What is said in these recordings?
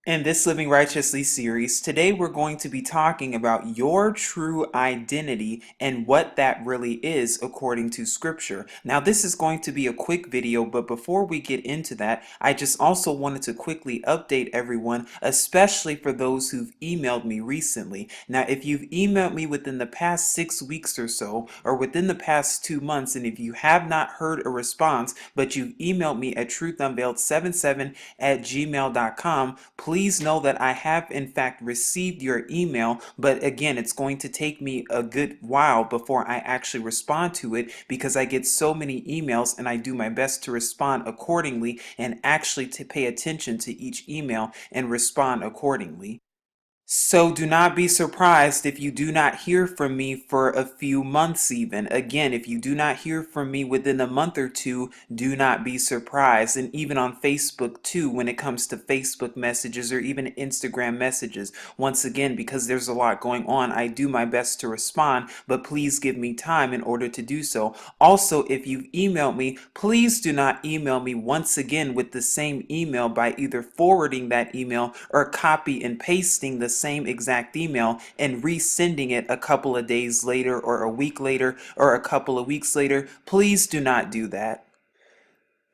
In this Living Righteously series, today we're going to be talking about your true identity and what that really is according to Scripture. Now, this is going to be a quick video, but before we get into that, I just also wanted to quickly update everyone, especially for those who've emailed me recently. Now, if you've emailed me within the past 6 weeks or so, or within the past 2 months, and if you have not heard a response, but you've emailed me at truthunveiled77@gmail.com, please know that I have in fact received your email, but again, it's going to take me a good while before I actually respond to it because I get so many emails and I do my best to respond accordingly and actually to pay attention to each email and respond accordingly. So do not be surprised if you do not hear from me for a few months even. Again, if you do not hear from me within a month or two, do not be surprised. And even on Facebook too, when it comes to Facebook messages or even Instagram messages. Once again, because there's a lot going on, I do my best to respond, but please give me time in order to do so. Also, if you've emailed me, please do not email me once again with the same email by either forwarding that email or copy and pasting the same exact email and resending it a couple of days later or a week later or a couple of weeks later. Please do not do that.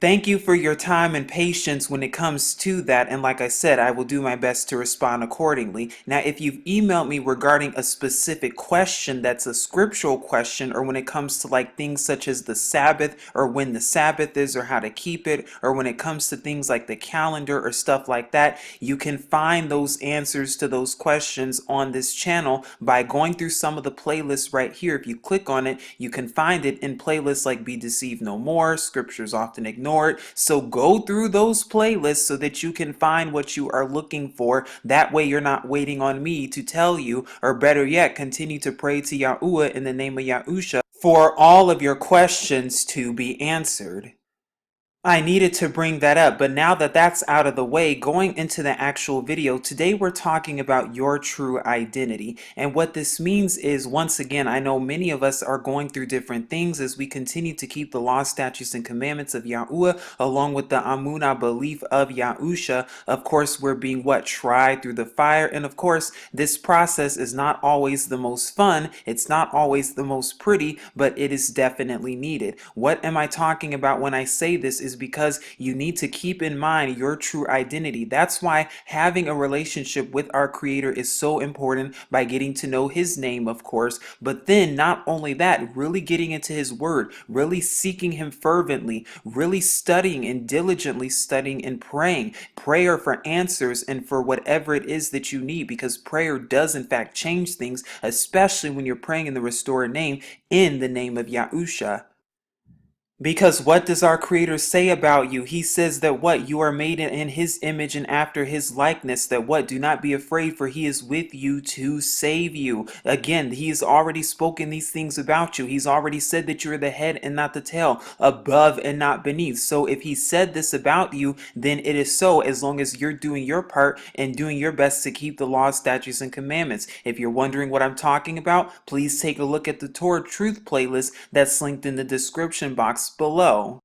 Thank you for your time and patience when it comes to that, and like I said, I will do my best to respond accordingly. Now, if you've emailed me regarding a specific question that's a scriptural question, or when it comes to like things such as the Sabbath, or when the Sabbath is, or how to keep it, or when it comes to things like the calendar or stuff like that, you can find those answers to those questions on this channel by going through some of the playlists right here. If you click on it, you can find it in playlists like Be Deceived No More, Scriptures Often Ignored. So go through those playlists so that you can find what you are looking for. That way you're not waiting on me to tell you, or better yet, continue to pray to Yahuwah in the name of Yahusha for all of your questions to be answered. I needed to bring that up, but now that that's out of the way, going into the actual video, today we're talking about your true identity. And what this means is, once again, I know many of us are going through different things as we continue to keep the law, statutes, and commandments of Yahuwah, along with the Amunah belief of Yahusha. Of course, we're being tried through the fire. And of course, this process is not always the most fun. It's not always the most pretty, but it is definitely needed. What am I talking about when I say this is because you need to keep in mind your true identity. That's why having a relationship with our Creator is so important, by getting to know His name, of course, but then not only that, really getting into His Word, really seeking Him fervently, really studying and diligently studying and praying. Prayer for answers and for whatever it is that you need, because prayer does in fact change things, especially when you're praying in the restored name, in the name of Yahusha. Because what does our Creator say about you? He says that you are made in His image and after His likeness. That do not be afraid, for He is with you to save you. Again, He has already spoken these things about you. He's already said that you're the head and not the tail, above and not beneath. So if He said this about you, then it is so, as long as you're doing your part and doing your best to keep the laws, statutes, and commandments. If you're wondering what I'm talking about, please take a look at the Torah Truth playlist that's linked in the description box below.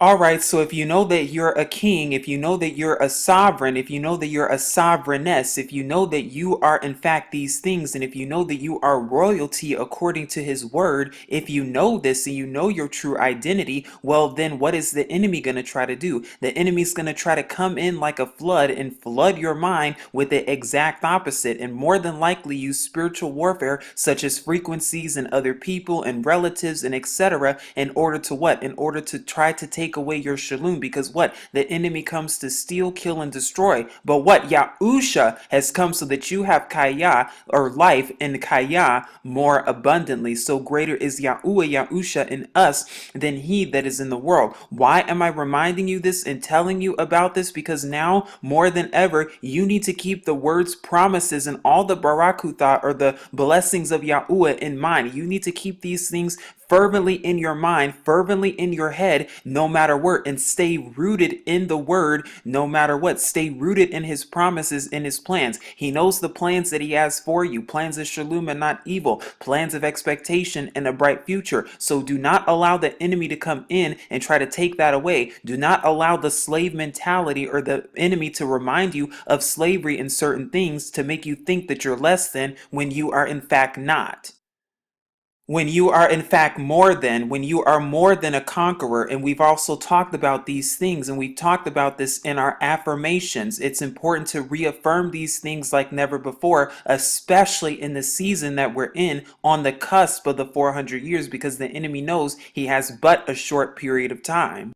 Alright, so if you know that you're a king, if you know that you're a sovereign, if you know that you're a sovereigness, if you know that you are in fact these things, and if you know that you are royalty according to His word, if you know this and you know your true identity, well then what is the enemy going to try to do? The enemy's going to try to come in like a flood and flood your mind with the exact opposite, and more than likely use spiritual warfare such as frequencies and other people and relatives and etc. in order to In order to try to take away your shalom, because the enemy comes to steal, kill, and destroy. But Yahusha has come so that you have kaya, or life, and kaya more abundantly. So greater is Yahuwah, Yahusha, in us than he that is in the world. Why am I reminding you this and telling you about this? Because now more than ever, you need to keep the words, promises, and all the barakutah, or the blessings of Yahuwah, in mind. You need to keep these things fervently in your mind, fervently in your head, no matter what, and stay rooted in the word, no matter what. Stay rooted in his promises, in his plans. He knows the plans that he has for you, plans of shalom and not evil, plans of expectation and a bright future. So do not allow the enemy to come in and try to take that away. Do not allow the slave mentality or the enemy to remind you of slavery in certain things to make you think that you're less than when you are in fact not. When you are in fact more than, when you are more than a conqueror. And we've also talked about these things, and we've talked about this in our affirmations. It's important to reaffirm these things like never before, especially in the season that we're in, on the cusp of the 400 years, because the enemy knows he has but a short period of time.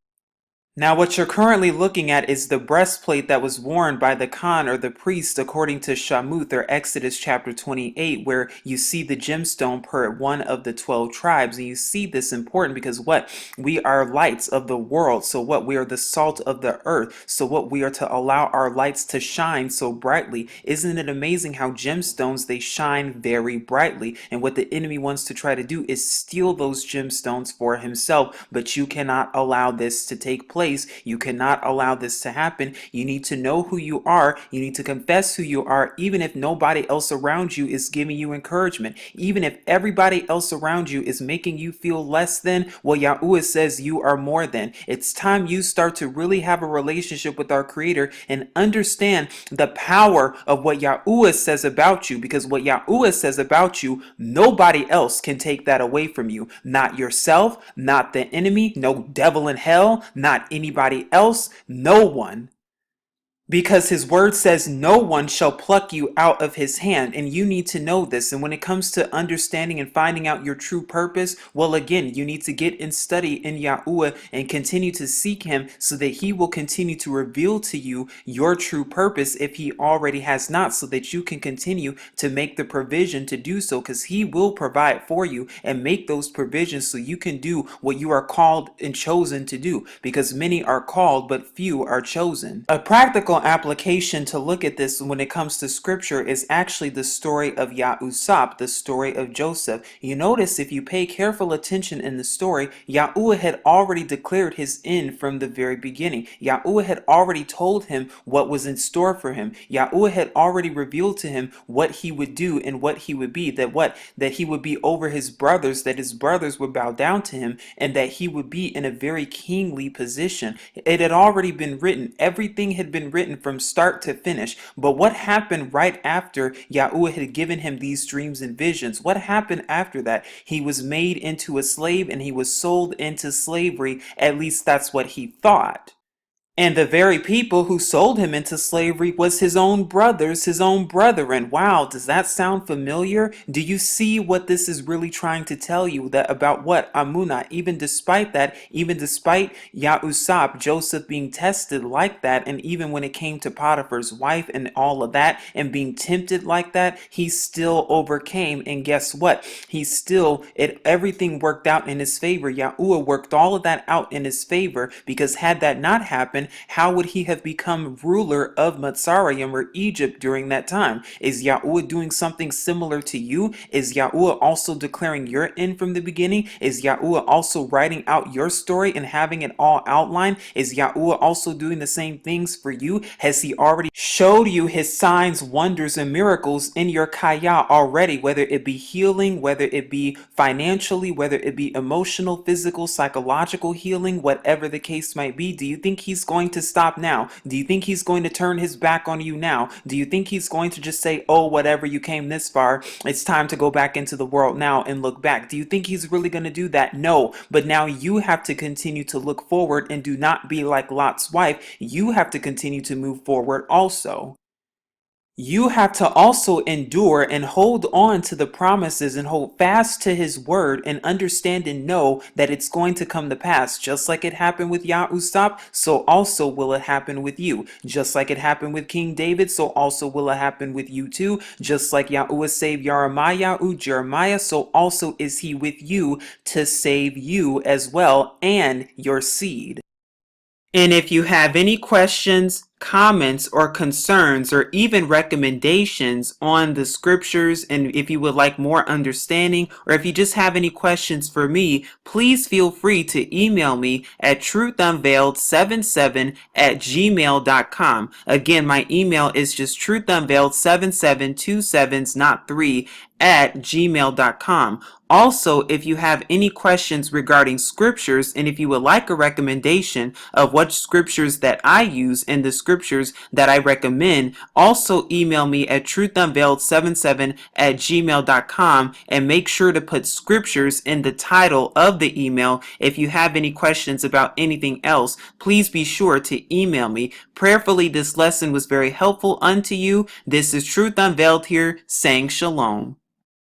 Now, what you're currently looking at is the breastplate that was worn by the Khan or the priest according to Shamuth or Exodus chapter 28, where you see the gemstone per one of the 12 tribes. And you see this important because what? We are lights of the world. So what? We are the salt of the earth. So what? We are to allow our lights to shine so brightly. Isn't it amazing how gemstones, they shine very brightly? And what the enemy wants to try to do is steal those gemstones for himself. But you cannot allow this to take place. You cannot allow this to happen. You need to know who you are. You need to confess who you are, even if nobody else around you is giving you encouragement. Even if everybody else around you is making you feel less than, well, Yahuwah says you are more than. It's time you start to really have a relationship with our Creator and understand the power of what Yahuwah says about you, because what Yahuwah says about you, nobody else can take that away from you. Not yourself, not the enemy, no devil in hell, not anybody else, no one. Because his word says no one shall pluck you out of his hand, and you need to know this. And when it comes to understanding and finding out your true purpose, well, again, you need to get and study in Yahuwah and continue to seek him so that he will continue to reveal to you your true purpose if he already has not, so that you can continue to make the provision to do so, because he will provide for you and make those provisions so you can do what you are called and chosen to do, because many are called but few are chosen. A practical application to look at this when it comes to scripture is actually the story of Yahusha, the story of Joseph. You notice, if you pay careful attention in the story, Yahuwah had already declared his end from the very beginning. Yahuwah had already told him what was in store for him. Yahuwah had already revealed to him what he would do and what he would be, that he would be over his brothers, that his brothers would bow down to him, and that he would be in a very kingly position. It had already been written. Everything had been written from start to finish. But what happened right after Yahuwah had given him these dreams and visions? What happened after that? He was made into a slave and he was sold into slavery. At least that's what he thought. And the very people who sold him into slavery was his own brothers, his own brethren. Wow, does that sound familiar? Do you see what this is really trying to tell you, that about what? Amunah, even despite that, even despite Yahusha, Joseph being tested like that, and even when it came to Potiphar's wife and all of that, and being tempted like that, he still overcame. And guess what? Everything worked out in his favor. Yahuwah worked all of that out in his favor, because had that not happened, how would he have become ruler of Mitzrayim or Egypt during that time? Is Yahuwah doing something similar to you? Is Yahuwah also declaring your end from the beginning? Is Yahuwah also writing out your story and having it all outlined? Is Yahuwah also doing the same things for you? Has he already showed you his signs, wonders, and miracles in your kaya already, whether it be healing, whether it be financially, whether it be emotional, physical, psychological healing, whatever the case might be? Do you think he's going to stop now? Do you think he's going to turn his back on you now? Do you think he's going to just say, oh, whatever, you came this far, it's time to go back into the world now and look back? Do you think he's really going to do that? No. But now you have to continue to look forward and do not be like Lot's wife. You have to continue to move forward also. You have to also endure and hold on to the promises and hold fast to his word and understand and know that it's going to come to pass. Just like it happened with Yahusha, so also will it happen with you. Just like it happened with King David, so also will it happen with you too. Just like Yahuwah saved Jeremiah, so also is he with you to save you as well and your seed. And if you have any questions, comments or concerns or even recommendations on the scriptures, and if you would like more understanding, or if you just have any questions for me, please feel free to email me at truthunveiled77@gmail.com. Again, my email is just truthunveiled77, 2 sevens, not 3, at gmail.com. Also, if you have any questions regarding scriptures, and if you would like a recommendation of what scriptures that I use and the scriptures that I recommend, also email me at truthunveiled77@gmail.com, and make sure to put scriptures in the title of the email. If you have any questions about anything else, please be sure to email me. Prayerfully, this lesson was very helpful unto you. This is Truth Unveiled here, saying shalom.